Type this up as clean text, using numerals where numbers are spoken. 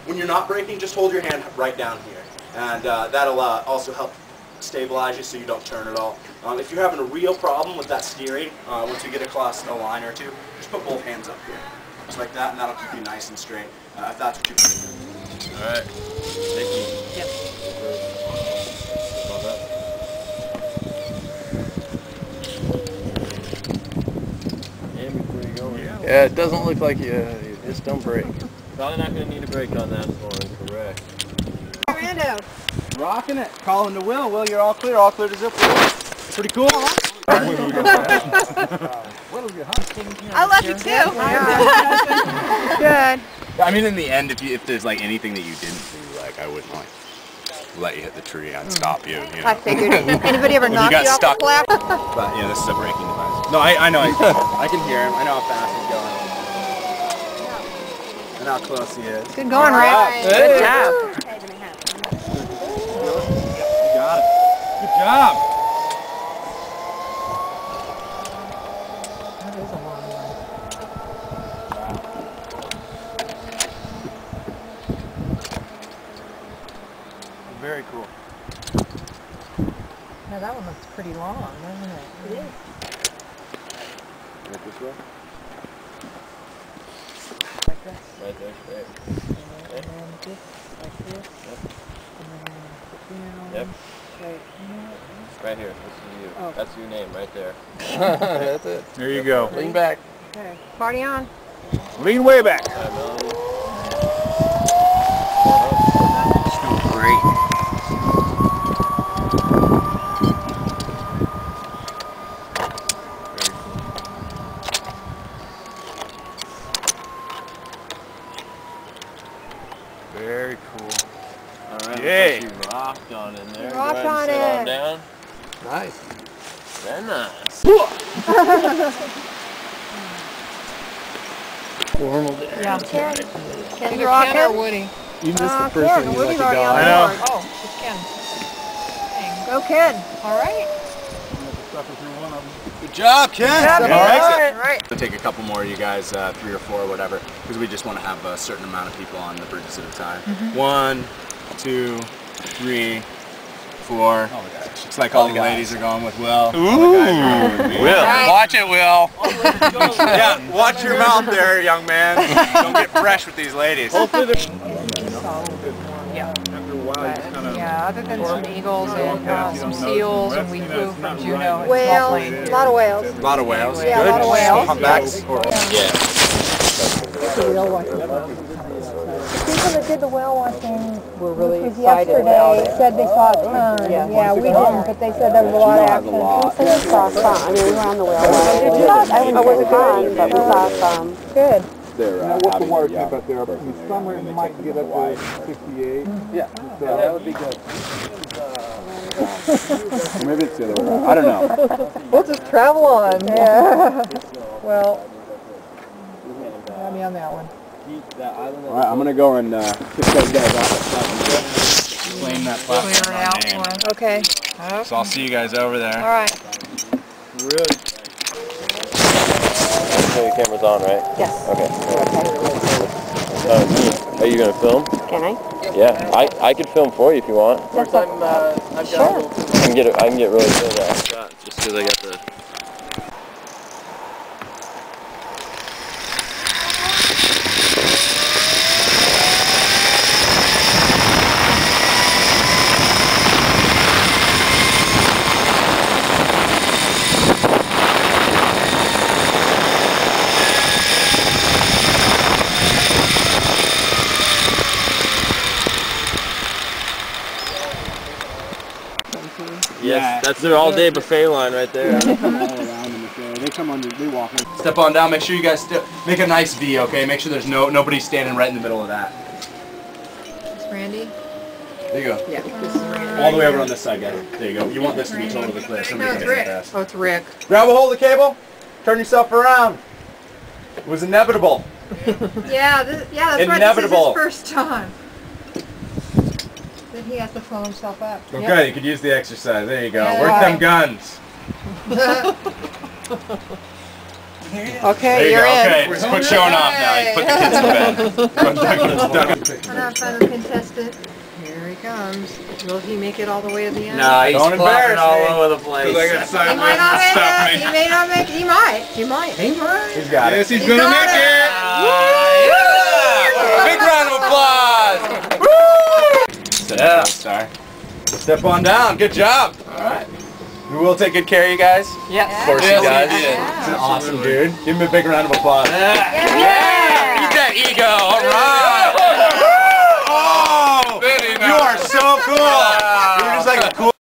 when you're not braking, just hold your hand right down here. And that'll also help stabilize you so you don't turn at all. If you're having a real problem with that steering, once you get across a line or two, just put both hands up here. Just like that, and that'll keep you nice and straight. If that's what you're doing. Alright. Thank you. Yep. Yeah, it doesn't look like you just don't brake. Probably not going to need a brake on that one, correct. Rando. Rocking it. Calling to Will. Will, you're all clear to Zipline. Pretty cool. I love you too. Good. I mean, in the end, if there's like anything that you didn't do, like I wouldn't like let you hit the tree and stop you. You know? I figured. Anybody ever knock you off the flap? But yeah, this is a braking device. No, I know. I can hear him. I know how fast he's going. And how close he is. Good going, Rick. Good job. You got it. Good job. That is a long one. Very cool. Now that one looks pretty long, doesn't it? It is. Right this way? Like this. Right there, straight. And then this, like this. Yep. And then put down. Yep. Right here. Right here. This is you. Oh. That's your name right there. That's it. There you go. Lean back. Okay. Party on. Lean way back. Still great. Very cool. Alright, Yay. you rocked on in there. Rocked Go ahead and on sit it. on down. Nice. Very nice. Formal. Yeah. Ken. Ken's Either rocking. Ken or Woody. You missed the first Ken. one. You Woody's let already it on go. the I know. board. Oh, it's Ken. Dang. Go, Ken. All right. Good job, Ken. Good job. All Right. We'll take a couple more of you guys, 3 or 4 or whatever, because we just want to have a certain amount of people on the bridges at a time. 1, 2, 3, 4. Looks like all the ladies are going with Will. Ooh. Will. Right. Watch it, Will. Yeah, watch your mouth there, young man. Don't get fresh with these ladies. Yeah. Yeah, other than some eagles and some seals, and we flew from Juneau in small Whales. plane. A lot of whales. A lot of whales. Yeah, a Good. lot of whales. Humpbacks. Yeah. People that did the whale watching We're really was excited about yesterday it. said they saw a ton. Yeah, we didn't, but they said there was a lot of action. We saw some. I mean, we were on the whale watch. I wasn't gone, but we saw some. Good. What's the water temp up there? In the summer it might get up to 68. Yeah, that would be good. Maybe it's the other way. I don't know. We'll just travel on. Yeah. Well, got me on that one. Alright, I'm gonna go and kick those guys off. Claim that Clear it platform out name. for us. Okay. So I'll see you guys over there. All right. Really? So your camera's on, right? Yes. Okay. Are you going to film? Can I? Yeah, I could film for you if you want. That's sure. I can get really good at shots just because I got the. Yes, that's their all-day buffet line right there. They come under, they walk in. Step on down. Make sure you guys make a nice V, okay? Make sure there's nobody standing right in the middle of that. It's Randy. There you go. Yeah, this is Randy. All the way over on this side, guys. There you go. You want this to be totally clear. Somebody No, it's can hit Rick. fast. Oh, it's Rick. Grab a hold of the cable. Turn yourself around. It was inevitable. Yeah, that's right. Inevitable. This is his first time. Then he has to pull himself up. Okay, you could use the exercise. There you go. Yeah. Work them guns. Okay, There you you're go. in. Okay, just quit showing off now. You put the kids to bed. I'm not fun contestant. Here he comes. Will he make it all the way to the end? Nah, he's Don't flopping embarrass all me. over the place. He might not make it. He may not make it. He might. He might. He might. He's got it. Yes, he's gonna make it. Yeah! Big round of applause. Woo! Yeah. Star. Step on down. Good job. All right. We will take good care of you guys. Yes. Of course Yes, he does. he did. He's an awesome dude. Give him a big round of applause. Yeah. Keep that ego. All right. Oh! You are so cool. You're just like a cool